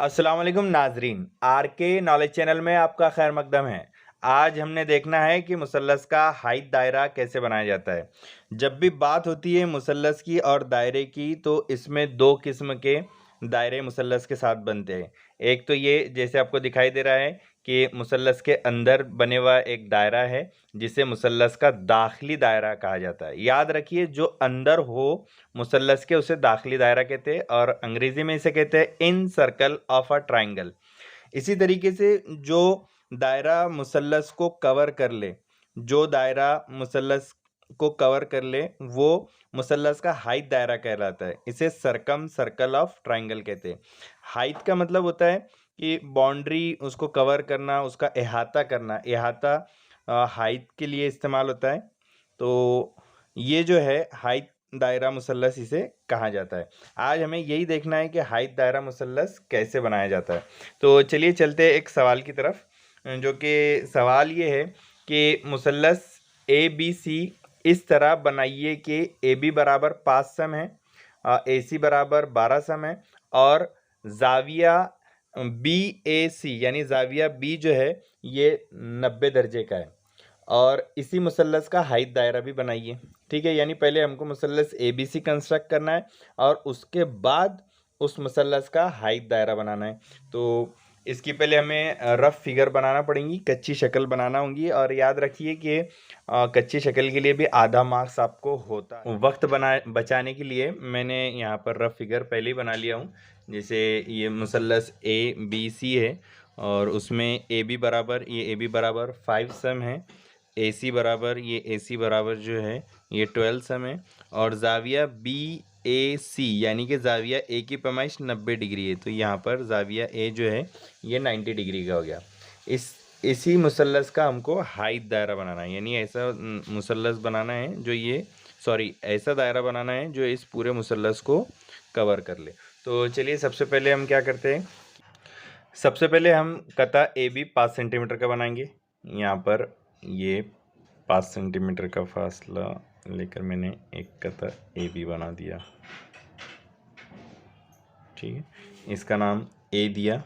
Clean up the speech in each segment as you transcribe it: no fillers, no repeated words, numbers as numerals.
अस्सलाम वालेकुम नाजरीन, आर के नॉलेज चैनल में आपका खैर मकदम है। आज हमने देखना है कि मुसल्लस का हाइट दायरा कैसे बनाया जाता है। जब भी बात होती है मुसल्लस की और दायरे की, तो इसमें दो किस्म के दायरे मुसल्लस के साथ बनते हैं। एक तो ये जैसे आपको दिखाई दे रहा है कि मुसल्लस के अंदर बने हुआ एक दायरा है, जिसे मुसल्लस का दाखिली दायरा कहा जाता है। याद रखिए, जो अंदर हो मुसल्लस के उसे दाखिली दायरा कहते हैं और अंग्रेजी में इसे कहते हैं इन सर्कल ऑफ अ ट्राइंगल। इसी तरीके से जो दायरा मुसल्लस को कवर कर ले, जो दायरा मुसल्लस को कवर कर ले, वो मुसल्लस का हाइट दायरा कहलाता है। इसे सरकम सर्कल ऑफ ट्राइंगल कहते हैं। हाइट का मतलब होता है कि बाउंड्री उसको कवर करना, उसका अहाता करना। अहाता हाइट के लिए इस्तेमाल होता है। तो ये जो है हाइट दायरा मुसल्लस इसे कहा जाता है। आज हमें यही देखना है कि हाइट दायरा मुसल्लस कैसे बनाया जाता है। तो चलिए चलते हैं एक सवाल की तरफ, जो कि सवाल ये है कि मुसल्लस ए बी सी इस तरह बनाइए कि ए बी बराबर 5 सम है, ए सी बराबर 12 सम है और जाविया बी ए सी यानी जाविया बी जो है ये 90 दर्जे का है। और इसी मुसल्लस का हाइट दायरा भी बनाइए। ठीक है, यानी पहले हमको मुसल्लस ए बी सी कंस्ट्रक्ट करना है और उसके बाद उस मुसल्लस का हाइट दायरा बनाना है। तो इसकी पहले हमें रफ फिगर बनाना पड़ेगी, कच्ची शक्ल बनाना होगी। और याद रखिए कि कच्ची शक्ल के लिए भी आधा मार्क्स आपको होता है। वक्त बचाने के लिए मैंने यहाँ पर रफ फिगर पहले ही बना लिया हूँ। जैसे ये मुसल्लस ए बी सी है और उसमें ए बी बराबर 5 सम है, ए सी बराबर जो है ये 12 सम है और जाविया बी ए सी यानी कि जाविया ए की पैमाइश 90 डिग्री है। तो यहाँ पर जाविया ए जो है ये 90 डिग्री का हो गया। इसी मुसल्लस का हमको हाइट दायरा बनाना है, यानी ऐसा मुसल्लस बनाना है जो ये ऐसा दायरा बनाना है जो इस पूरे मुसल्लस को कवर कर ले। तो चलिए सबसे पहले हम क्या करते हैं, सबसे पहले हम कता ए बी 5 सेंटीमीटर का बनाएंगे। यहाँ पर ये 5 सेंटीमीटर का फासला लेकर मैंने एक कता ए बी बना दिया। ठीक है, इसका नाम ए दिया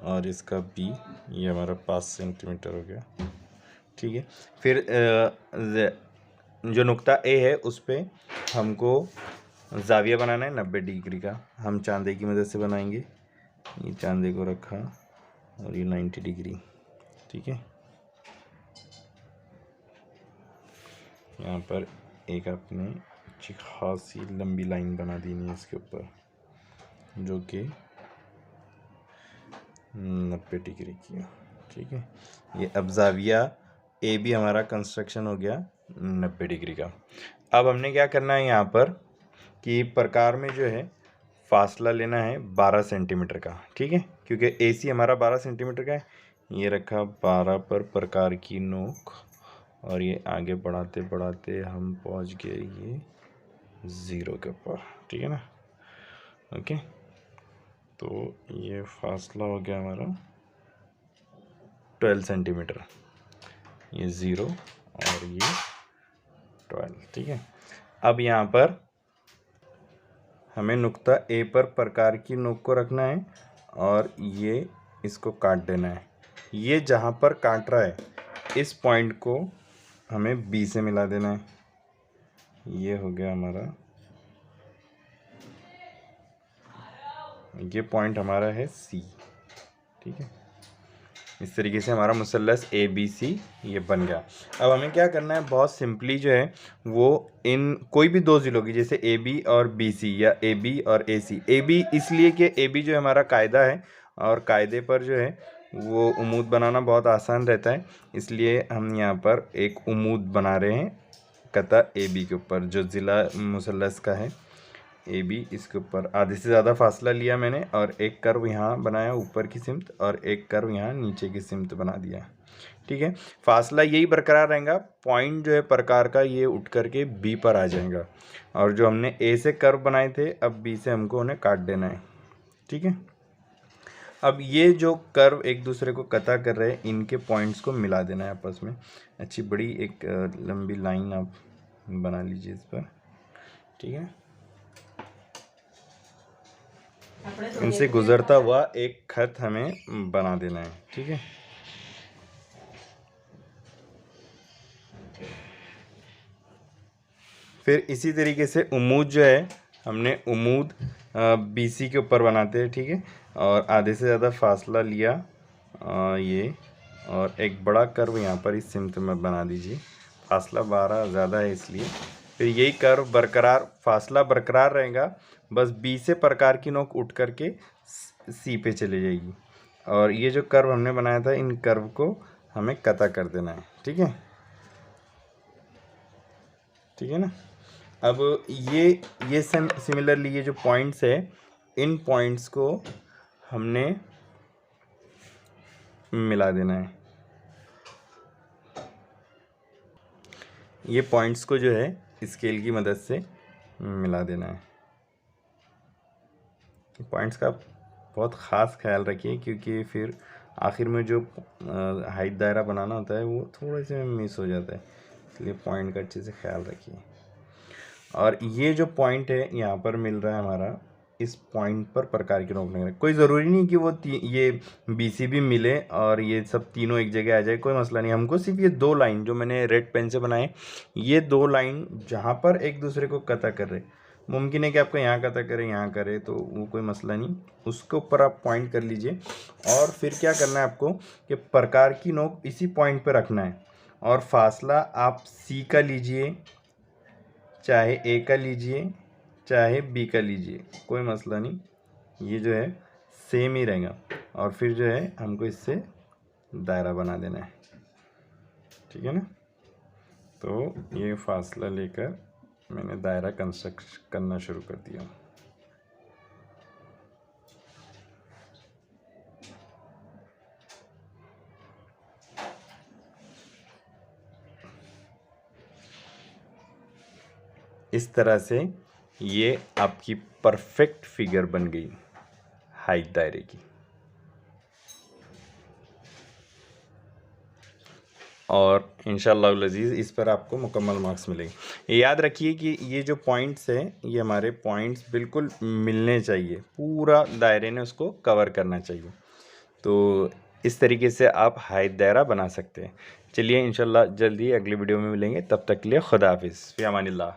और इसका बी, ये हमारा 5 सेंटीमीटर हो गया। ठीक है, फिर जो नुक्ता ए है उस पर हमको जाविया बनाना है 90 डिग्री का। हम चांदे की मदद से बनाएंगे। ये चांदे को रखा और ये 90 डिग्री। ठीक है, यहाँ पर एक आपने अच्छी खासी लंबी लाइन बना देनी है इसके ऊपर, जो कि 90 डिग्री की है। ठीक है, ये अब जाविया ए भी हमारा कंस्ट्रक्शन हो गया 90 डिग्री का। अब हमने क्या करना है यहाँ पर कि प्रकार में जो है फासला लेना है 12 सेंटीमीटर का। ठीक है, क्योंकि ए सी हमारा 12 सेंटीमीटर का है। ये रखा 12 पर प्रकार की नोक और ये आगे बढ़ाते बढ़ाते हम पहुंच गए ये 0 के ऊपर। ठीक है ना, ओके। तो ये फासला हो गया हमारा 12 सेंटीमीटर, ये 0 और ये 12। ठीक है, अब यहाँ पर हमें नुक्ता ए पर प्रकार की नोक को रखना है और ये इसको काट देना है। ये जहाँ पर काट रहा है इस पॉइंट को हमें बी से मिला देना है। ये हो गया हमारा, ये पॉइंट हमारा है सी। ठीक है, इस तरीके से हमारा मुसल्लस ए बी सी ये बन गया। अब हमें क्या करना है, बहुत सिंपली जो है वो इन कोई भी दो ज़िलों की, जैसे ए बी और बी सी या ए बी और ए सी। ए बी इसलिए कि ए बी जो है हमारा कायदा है और कायदे पर जो है वो उमूद बनाना बहुत आसान रहता है, इसलिए हम यहाँ पर एक उमूद बना रहे हैं कता ए बी के ऊपर, जो ज़िला मुसल्लस का है ए बी। इसके ऊपर आधे से ज़्यादा फासला लिया मैंने और एक कर्व यहाँ बनाया ऊपर की सिमत और एक कर्व यहाँ नीचे की सिमत बना दिया। ठीक है, फासला यही बरकरार रहेगा, पॉइंट जो है प्रकार का ये उठ करके बी पर आ जाएगा और जो हमने ए से कर्व बनाए थे अब बी से हमको उन्हें काट देना है। ठीक है, अब ये जो कर्व एक दूसरे को कता कर रहे हैं इनके पॉइंट्स को मिला देना है आपस में। अच्छी बड़ी एक लंबी लाइन आप बना लीजिए इस पर। ठीक है, इनसे गुजरता हुआ एक खत हमें बना देना है। ठीक है, फिर इसी तरीके से उम्मूद जो है, हमने उम्मूद BC के ऊपर बनाते हैं। ठीक है, और आधे से ज़्यादा फासला लिया ये, और एक बड़ा कर्व यहाँ पर इस सिमत में बना दीजिए। फासला 12 ज़्यादा है इसलिए। फिर यही कर्व बरकरार, फासला बरकरार रहेगा, बस B से प्रकार की नोक उठ करके C पे चले जाएगी। और ये जो कर्व हमने बनाया था, इन कर्व को हमें कता कर देना है। ठीक है, ठीक है ना। अब ये सिमिलरली ये जो पॉइंट्स है, इन पॉइंट्स को हमने मिला देना है। ये पॉइंट्स को जो है स्केल की मदद से मिला देना है। पॉइंट्स का बहुत ख़ास ख्याल रखिए, क्योंकि फिर आखिर में जो हाइट दायरा बनाना होता है वो थोड़े से मिस हो जाता है, इसलिए पॉइंट का अच्छे से ख्याल रखिए। और ये जो पॉइंट है यहाँ पर मिल रहा है हमारा, इस पॉइंट पर प्रकार की नोक नहीं, कोई ज़रूरी नहीं कि वो ये BC भी मिले और ये सब तीनों एक जगह आ जाए, कोई मसला नहीं। हमको सिर्फ ये 2 लाइन जो मैंने रेड पेन से बनाए, ये 2 लाइन जहाँ पर एक दूसरे को कता कर रहे, मुमकिन है कि आपको यहाँ कता करे, यहाँ करे, तो वो कोई मसला नहीं, उसके ऊपर आप पॉइंट कर लीजिए। और फिर क्या करना है आपको कि प्रकार की नोक इसी पॉइंट पर रखना है, और फासला आप C का लीजिए, चाहे A का लीजिए, चाहे B का लीजिए, कोई मसला नहीं, ये जो है सेम ही रहेगा। और फिर जो है हमको इससे दायरा बना देना है। ठीक है ना, तो ये फासला लेकर मैंने दायरा कंस्ट्रक्ट करना शुरू कर दिया। इस तरह से ये आपकी परफेक्ट फिगर बन गई हाइट दायरे की। और इंशाअल्लाह अज़ीज़ इस पर आपको मुकम्मल मार्क्स मिलेंगे। याद रखिए कि ये जो पॉइंट्स हैं, ये हमारे पॉइंट्स बिल्कुल मिलने चाहिए, पूरा दायरे ने उसको कवर करना चाहिए। तो इस तरीके से आप हाइट दायरा बना सकते हैं। चलिए इंशाअल्लाह जल्दी अगली वीडियो में मिलेंगे, तब तक के लिए खुदा हाफिज़, फ़ी अमानिल्लाह।